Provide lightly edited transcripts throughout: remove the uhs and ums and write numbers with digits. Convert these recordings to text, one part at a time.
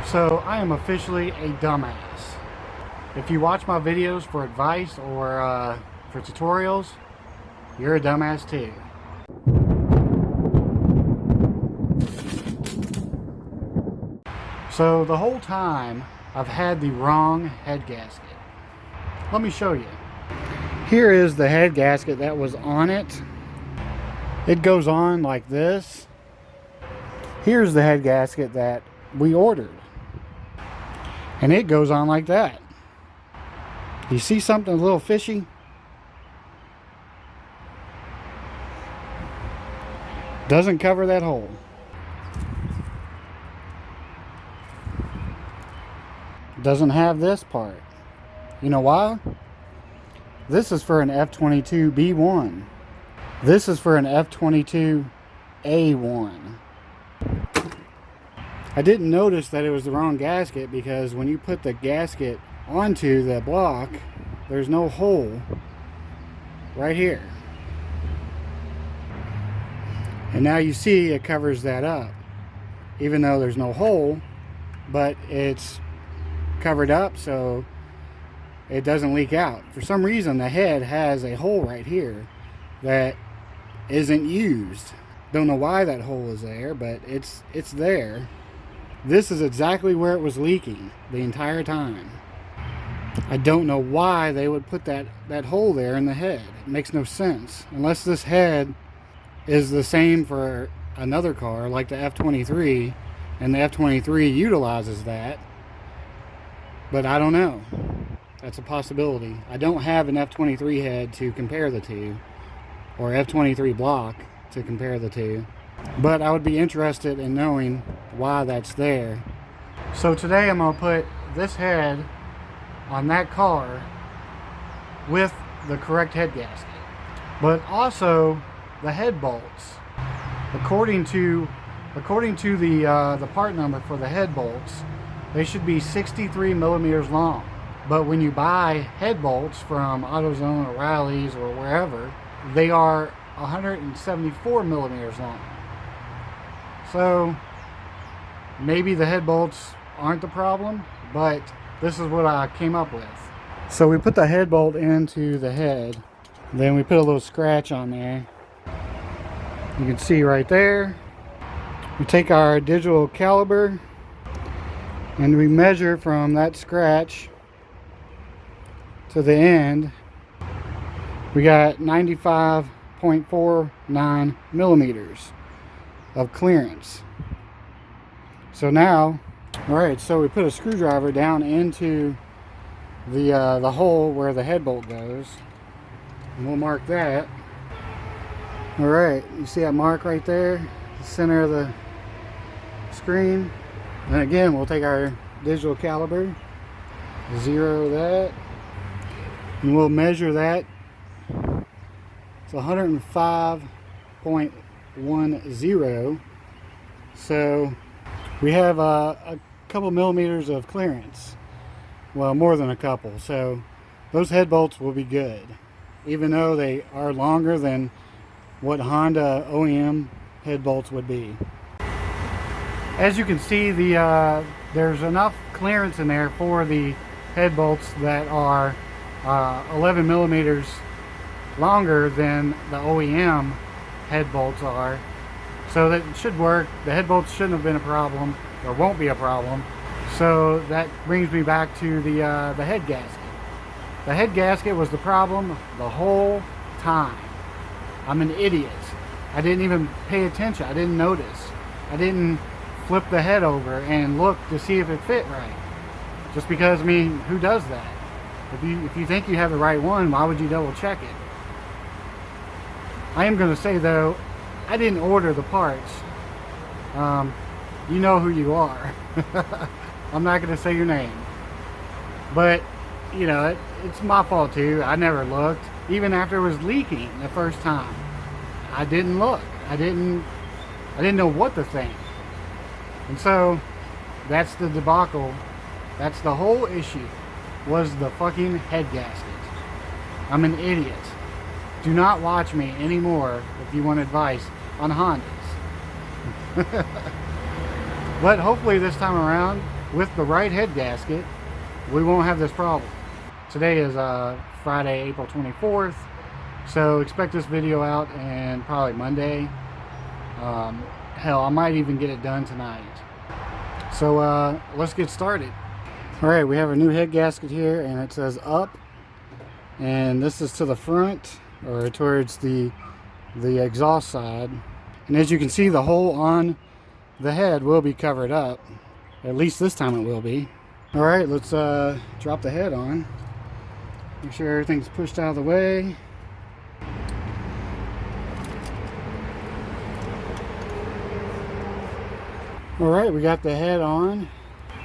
So I am officially a dumbass. If you watch my videos for advice or for tutorials, you're a dumbass too. So the whole time I've had the wrong head gasket. Let me show you. Here is the head gasket that was on it. It goes on like this. Here's the head gasket that we ordered. And it goes on like that. You see something a little fishy? Doesn't cover that hole. Doesn't have this part. You know why? This is for an F-22B1. This is for an F-22A1. I didn't notice that it was the wrong gasket because when you put the gasket onto the block, there's no hole right here. And now you see it covers that up. Even though there's no hole, but it's covered up so it doesn't leak out. For some reason the head has a hole right here that isn't used. Don't know why that hole is there, but it's there. This is exactly where it was leaking the entire time. I don't know why they would put that hole there in the head. It makes no sense. Unless this head is the same for another car like the F-23 and the F-23 utilizes that. But I don't know. That's a possibility. I don't have an F-23 head to compare the two, or F-23 block to compare the two. But I would be interested in knowing why that's there. So today I'm going to put this head on that car with the correct head gasket. But also the head bolts. According to the part number for the head bolts, they should be 63 millimeters long. But when you buy head bolts from AutoZone, O'Reilly's, or wherever, they are 174 millimeters long. So maybe the head bolts aren't the problem, but this is what I came up with. So we put the head bolt into the head, then we put a little scratch on there. You can see right there. We take our digital caliber and we measure from that scratch to the end. We got 95.49 millimeters of clearance. So now, all right, so we put a screwdriver down into the hole where the head bolt goes, and we'll mark that. All right, you see that mark right there, the center of the screen. And again, we'll take our digital caliber, zero that, and we'll measure that. It's 105.10. So we have a couple millimeters of clearance. Well, more than a couple. So those head bolts will be good, even though they are longer than what Honda OEM head bolts would be. As you can see, there's enough clearance in there for the head bolts that are 11 millimeters longer than the OEM head bolts are. So that should work. The head bolts shouldn't have been a problem, or won't be a problem. So that brings me back to the head gasket. The head gasket was the problem the whole time. I'm an idiot. I didn't even pay attention. I didn't notice. I didn't flip the head over and look to see if it fit right. Just because, I mean, who does that? If you think you have the right one, why would you double check it? I am going to say though, I didn't order the parts. You know who you are. I'm not going to say your name. But, you know, it's my fault too. I never looked. Even after it was leaking the first time, I didn't look. I didn't know what to think. And so that's the debacle. That's the whole issue, was the fucking head gasket. I'm an idiot. Do not watch me anymore if you want advice on Hondas. But hopefully this time around with the right head gasket, we won't have this problem. Today is Friday, April 24th, so expect this video out and probably Monday. Hell, I might even get it done tonight. So let's get started. All right, we have a new head gasket here, and it says up, and this is to the front or towards the exhaust side. And as you can see, the hole on the head will be covered up. At least this time it will be. All right, let's drop the head on. Make sure everything's pushed out of the way. All right, we got the head on.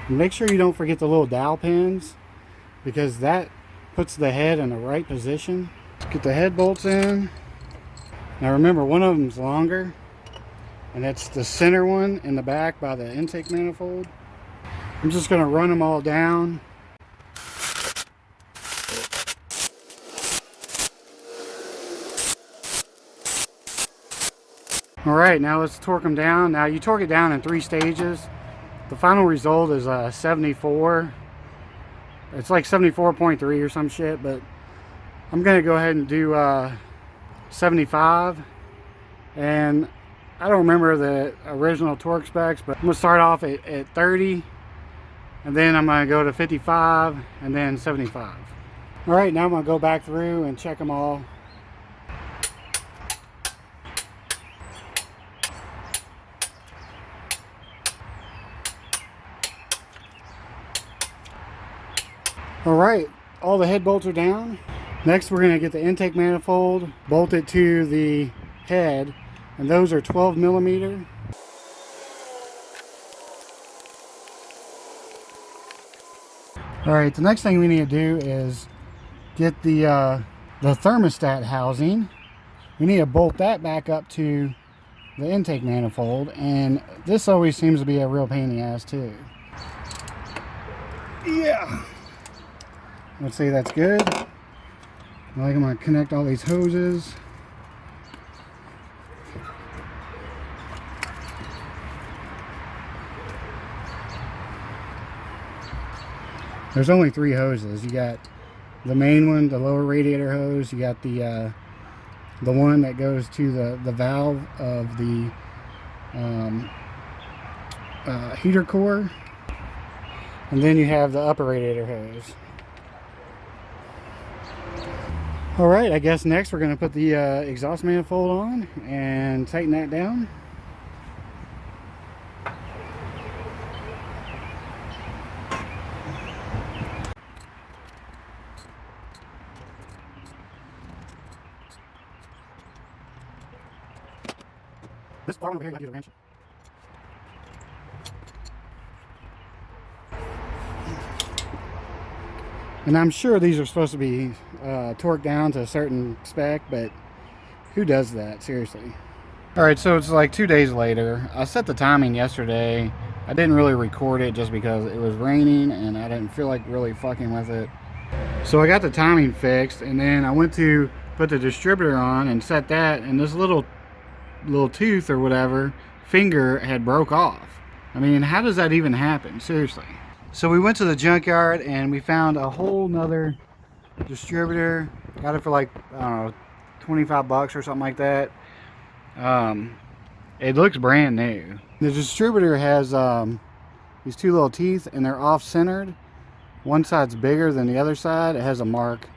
Make sure you don't forget the little dowel pins, because that puts the head in the right position. Let's get the head bolts in. Now remember, one of them's longer, and that's the center one in the back by the intake manifold. I'm just going to run them all down. All right, now let's torque them down. Now you torque it down in 3 stages. The final result is 74. It's like 74.3 or some shit, but I'm going to go ahead and do 75. And I don't remember the original torque specs, but I'm going to start off at 30. And then I'm going to go to 55 and then 75. All right, now I'm going to go back through and check them all. All right, all the head bolts are down. Next, we're going to get the intake manifold bolted to the head, and those are 12 millimeter. All right, the next thing we need to do is get the thermostat housing. We need to bolt that back up to the intake manifold, and this always seems to be a real pain in the ass too. Yeah. Let's see, that's good. I'm going to connect all these hoses. There's only 3 hoses. You got the main one, the lower radiator hose. You got the one that goes to the valve of the heater core, and then you have the upper radiator hose. All right, I guess next we're going to put the exhaust manifold on and tighten that down. This part over here, you got to use a wrench. And I'm sure these are supposed to be torqued down to a certain spec, but who does that, seriously? All right, so it's like 2 days later. I set the timing yesterday. I didn't really record it just because it was raining and I didn't feel like really fucking with it. So I got the timing fixed, and then I went to put the distributor on and set that, and this little tooth or whatever finger had broke off. I mean, how does that even happen? Seriously. So we went to the junkyard and we found a whole nother distributor. Got it for like, I don't know, 25 bucks or something like that. It looks brand new. The distributor has these 2 little teeth, and they're off centered. One side's bigger than the other side. It has a mark.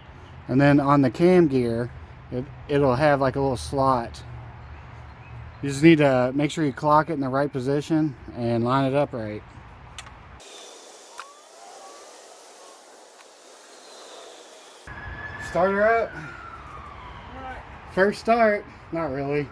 And then on the cam gear, it'll have like a little slot. You just need to make sure you clock it in the right position and line it up right. Start her up. First start. Not really.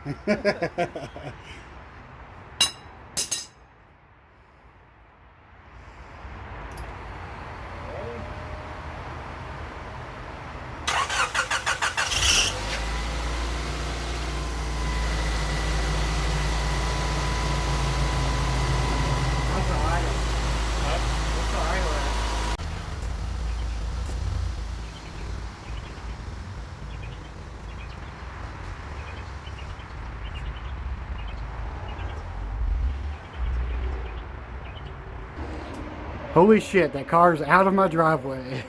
Holy shit, that car's out of my driveway.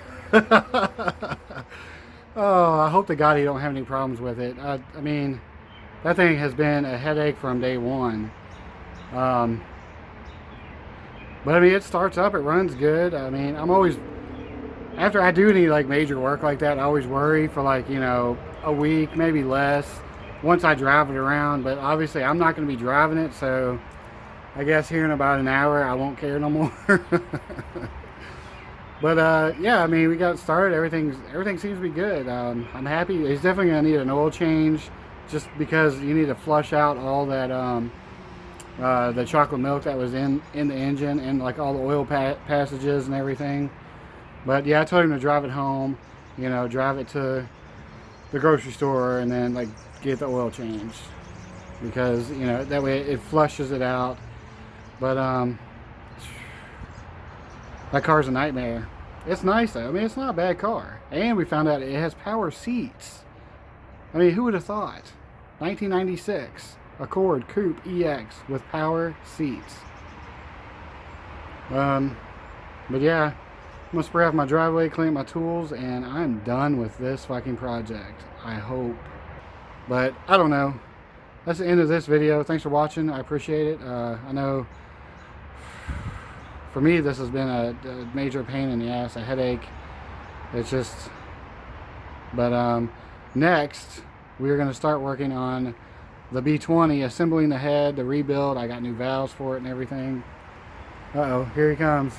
Oh, I hope to God he don't have any problems with it. I mean, that thing has been a headache from day one. Um, but I mean, it starts up, it runs good. I mean, I'm always, after I do any like major work like that, I always worry for like, you know, a week, maybe less, once I drive it around. But obviously I'm not going to be driving it, so I guess here in about an hour I won't care no more. But yeah, I mean, we got started. Everything seems to be good. I'm happy. He's definitely gonna need an oil change, just because you need to flush out all that the chocolate milk that was in the engine, and like all the oil passages and everything. But yeah, I told him to drive it home. You know, drive it to the grocery store and then like get the oil changed, because you know that way it flushes it out. But that car's a nightmare. It's nice though. I mean, it's not a bad car. And we found out it has power seats. I mean, who would have thought? 1996 Accord Coupe EX with power seats. But yeah, I'm gonna spray off my driveway, clean my tools, and I'm done with this fucking project. I hope. But I don't know. That's the end of this video. Thanks for watching. I appreciate it. I know for me this has been a major pain in the ass, a headache. It's just, but next we're going to start working on the B20, assembling the head, the rebuild. I got new valves for it and everything. Uh-oh, here he comes.